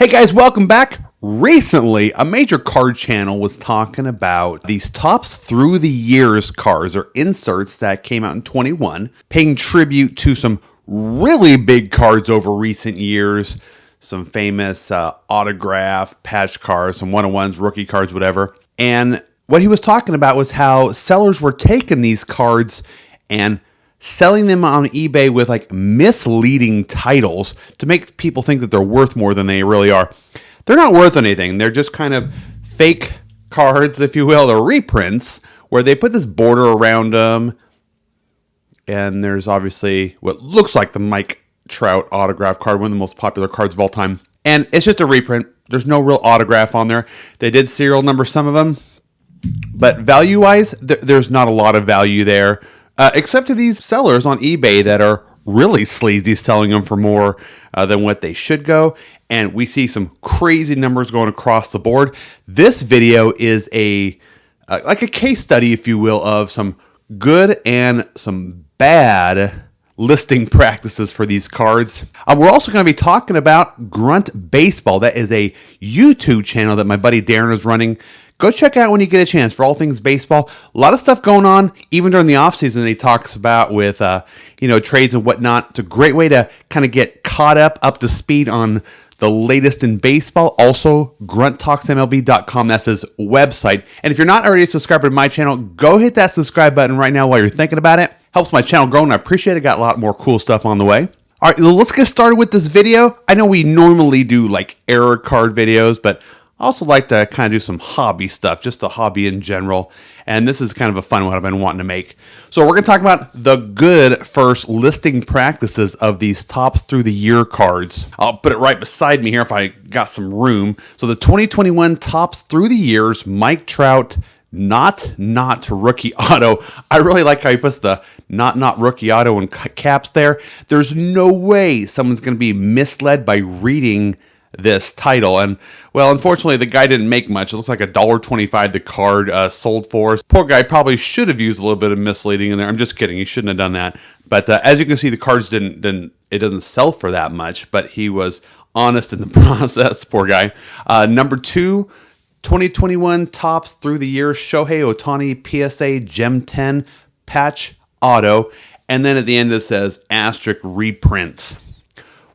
Hey guys, welcome back. Recently, a major card channel was talking about these Topps through the years cards or inserts that came out in 21, paying tribute to some really big cards over recent years, some famous autograph, patch cards, some one-on-ones, rookie cards, whatever. And what he was talking about was how sellers were taking these cards and selling them on eBay with like misleading titles to make people think that they're worth more than they really are. They're not worth anything. They're just kind of fake cards, if you will. They're reprints where they put this border around them. And there's obviously what looks like the Mike Trout autograph card, one of the most popular cards of all time. And it's just a reprint. There's no real autograph on there. They did serial number some of them. But value-wise, there's not a lot of value there. Except to these sellers on eBay that are really sleazy, selling them for more than what they should go. And we see some crazy numbers going across the board. This video is like a case study, if you will, of some good and some bad listing practices for these cards. We're also going to be talking about Grunt Baseball. That is a YouTube channel that my buddy Darren is running. Go check out when you get a chance for all things baseball. A lot of stuff going on, even during the offseason, he talks about with trades and whatnot. It's a great way to kind of get caught up to speed on the latest in baseball. Also, grunttalksmlb.com, that's his website. And if you're not already subscribed to my channel, go hit that subscribe button right now while you're thinking about it. Helps my channel grow, and I appreciate it. Got a lot more cool stuff on the way. All right, let's get started with this video. I know we normally do like error card videos, but I also like to kind of do some hobby stuff, just the hobby in general. And this is kind of a fun one I've been wanting to make. So we're going to talk about the good first listing practices of these Topps through the year cards. I'll put it right beside me here if I got some room. So the 2021 Topps through the years Mike Trout not rookie auto. I really like how he puts the not rookie auto in caps there. There's no way someone's going to be misled by reading this title. And well, unfortunately the guy didn't make much. It looks like $1.25 the card sold for. Poor guy probably should have used a little bit of misleading in there. I'm just kidding, he shouldn't have done that. But as you can see, the cards it doesn't sell for that much, but he was honest in the process. Poor guy. Number 2, 2021 Topps through the years Shohei Ohtani PSA Gem 10 patch auto, and then at the end it says asterisk reprints.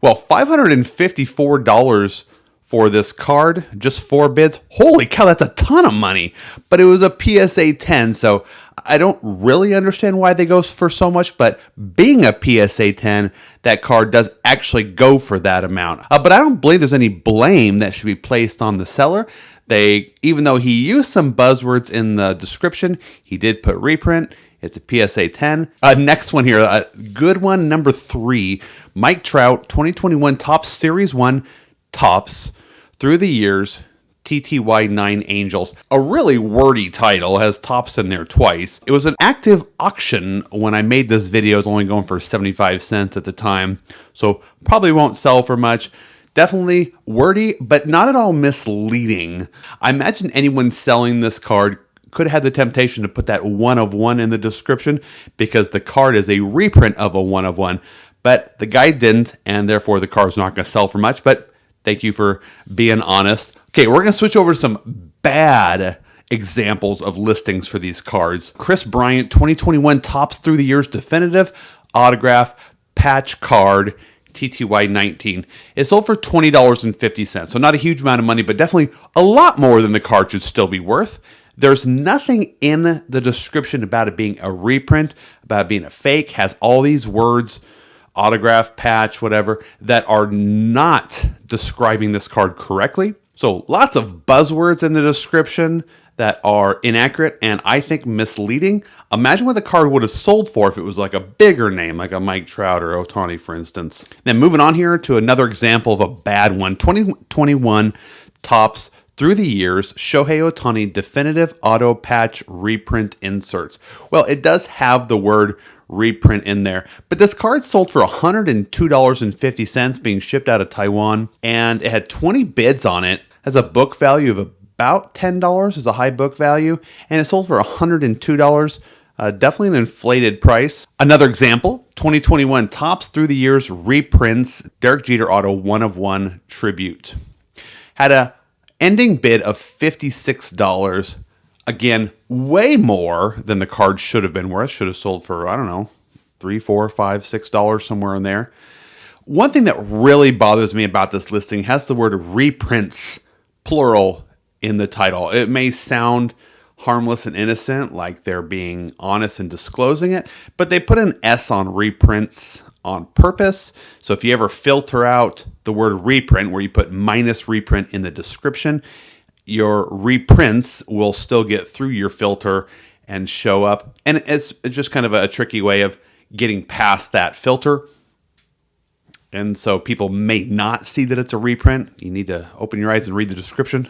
Well, $554 for this card, just 4 bids. Holy cow, that's a ton of money. But it was a PSA 10, so I don't really understand why they go for so much, but being a PSA 10, that card does actually go for that amount. But I don't believe there's any blame that should be placed on the seller. Even though he used some buzzwords in the description, he did put reprint. It's a PSA 10. Next one here, a good one, number 3, Mike Trout, 2021 Topps Series 1 Topps through the years, TTY 9 Angels. A really wordy title, has Topps in there twice. It was an active auction when I made this video. It was only going for 75 cents at the time, so probably won't sell for much. Definitely wordy, but not at all misleading. I imagine anyone selling this card could have had the temptation to put that 1 of 1 in the description because the card is a reprint of a 1 of 1, but the guy didn't, and therefore the card's not going to sell for much. But thank you for being honest. Okay, we're going to switch over to some bad examples of listings for these cards. Chris Bryant, 2021 Topps through the years definitive autograph patch card, TTY 19. It sold for $20.50, so not a huge amount of money, but definitely a lot more than the card should still be worth. There's nothing in the description about it being a reprint, about it being a fake. Has all these words, autograph, patch, whatever, that are not describing this card correctly. So lots of buzzwords in the description that are inaccurate and I think misleading. Imagine what the card would have sold for if it was like a bigger name, like a Mike Trout or Ohtani, for instance. Then moving on here to another example of a bad one. 2021 Topps through the years Shohei Ohtani definitive auto patch reprint inserts. Well, it does have the word reprint in there, but this card sold for $102.50 being shipped out of Taiwan, and it had 20 bids on it. Has a book value of about $10 is a high book value, and it sold for $102. Definitely an inflated price. Another example, 2021 Topps through the years reprints Derek Jeter auto 1 of 1 tribute. had a ending bid of $56. Again, way more than the card should have been worth. Should have sold for, I don't know, $3, $4, $5, $6, somewhere in there. One thing that really bothers me about this listing has the word reprints, plural, in the title. It may sound harmless and innocent, like they're being honest and disclosing it, but they put an S on reprints on purpose. So if you ever filter out the word reprint, where you put minus reprint in the description, your reprints will still get through your filter and show up. And it's just kind of a tricky way of getting past that filter. And so people may not see that it's a reprint. You need to open your eyes and read the description.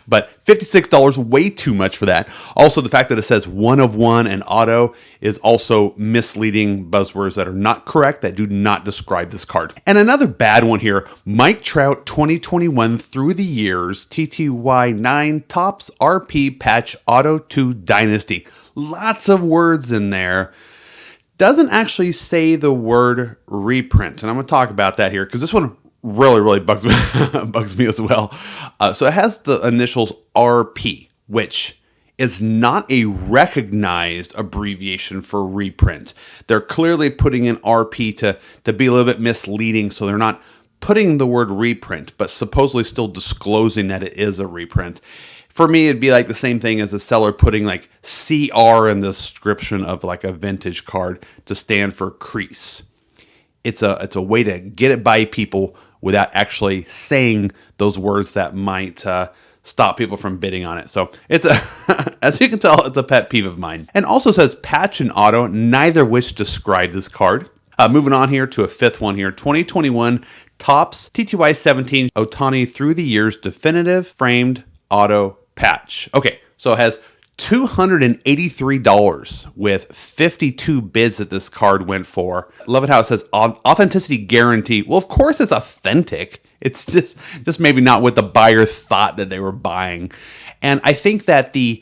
But $56, way too much for that. Also, the fact that it says 1 of 1 and auto is also misleading buzzwords that are not correct, that do not describe this card. And another bad one here, Mike Trout 2021 through the years, TTY9 Topps RP Patch Auto 2 Dynasty. Lots of words in there. Doesn't actually say the word reprint. And I'm going to talk about that here because this one really bugs me, bugs me as well. So it has the initials RP, which is not a recognized abbreviation for reprint. They're clearly putting in RP to be a little bit misleading, so they're not putting the word reprint, but supposedly still disclosing that it is a reprint. For me, it'd be like the same thing as a seller putting like CR in the description of like a vintage card to stand for crease. It's a way to get it by people without actually saying those words that might stop people from bidding on it. So it's a, as you can tell, it's a pet peeve of mine. And also says patch and auto, neither of which describe this card. Moving on here to a fifth one here, 2021 Topps TTY 17 Ohtani through the years definitive framed auto patch. Okay, so it has $283 with 52 bids that this card went for. Love it how it says authenticity guarantee. Well, of course it's authentic. It's just maybe not what the buyer thought that they were buying. And I think that the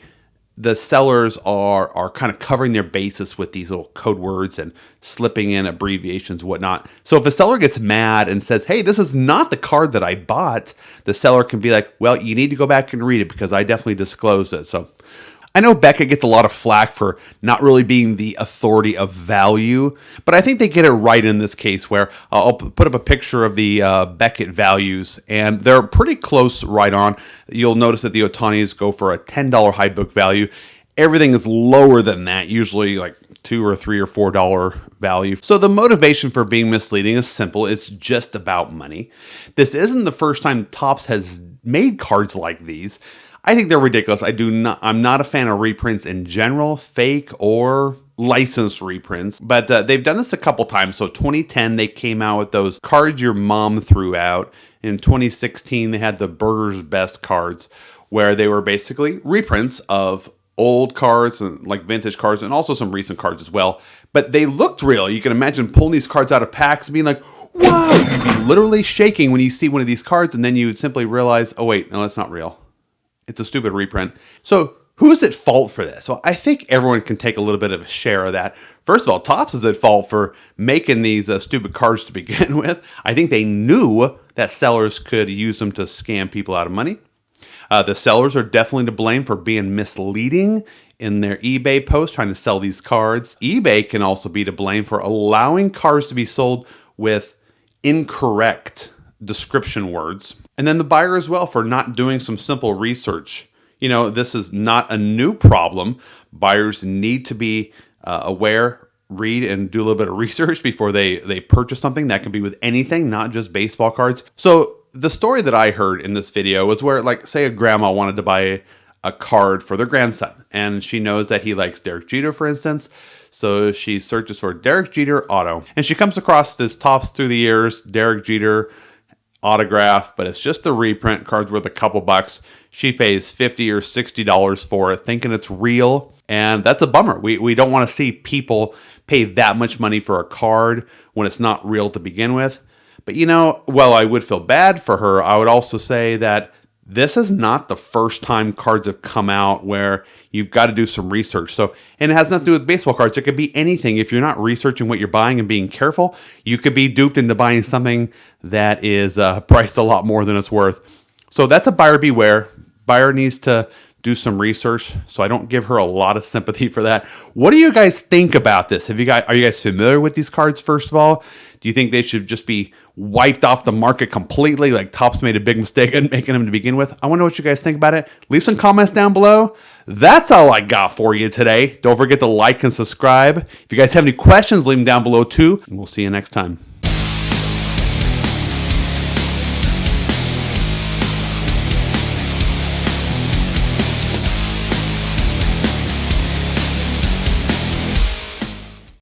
sellers are kind of covering their bases with these little code words and slipping in abbreviations and whatnot. So if a seller gets mad and says, hey, this is not the card that I bought, the seller can be like, well, you need to go back and read it because I definitely disclosed it. So I know Beckett gets a lot of flack for not really being the authority of value, but I think they get it right in this case where I'll put up a picture of the Beckett values, and they're pretty close right on. You'll notice that the Ohtanis go for a $10 high book value. Everything is lower than that, usually like $2 or $3 or $4 value. So the motivation for being misleading is simple. It's just about money. This isn't the first time Topps has made cards like these. I think they're ridiculous. I'm not a fan of reprints in general, fake or licensed reprints, but they've done this a couple times. So 2010, they came out with those cards your mom threw out. In 2016, they had the Burger's Best cards, where they were basically reprints of old cards and like vintage cards and also some recent cards as well. But they looked real. You can imagine pulling these cards out of packs and being like, wow, you'd be literally shaking when you see one of these cards, and then you would simply realize, oh wait, no, that's not real. It's a stupid reprint. So who's at fault for this? Well, I think everyone can take a little bit of a share of that. First of all, Topps is at fault for making these stupid cards to begin with. I think they knew that sellers could use them to scam people out of money. The sellers are definitely to blame for being misleading in their eBay posts trying to sell these cards. eBay can also be to blame for allowing cards to be sold with incorrect description words. And then the buyer as well for not doing some simple research. You know, this is not a new problem. Buyers need to be aware, read, and do a little bit of research before they purchase something. That can be with anything, not just baseball cards. So the story that I heard in this video was where, like, say a grandma wanted to buy a card for their grandson, and she knows that he likes Derek Jeter, for instance. So she searches for Derek Jeter auto, and she comes across this Topps through the years Derek Jeter autograph, but it's just a reprint. Card's worth a couple bucks. She pays $50 or $60 for it, thinking it's real, and that's a bummer. We don't want to see people pay that much money for a card when it's not real to begin with. But you know, while I would feel bad for her, I would also say that this is not the first time cards have come out where you've got to do some research. So, and it has nothing to do with baseball cards. It could be anything. If you're not researching what you're buying and being careful, you could be duped into buying something that is priced a lot more than it's worth. So that's a buyer beware. Buyer needs to do some research. So I don't give her a lot of sympathy for that. What do you guys think about this? Are you guys familiar with these cards, first of all? Do you think they should just be wiped off the market completely? Like Topps made a big mistake in making them to begin with. I wonder what you guys think about it. Leave some comments down below. That's all I got for you today. Don't forget to like and subscribe. If you guys have any questions, leave them down below too. And we'll see you next time.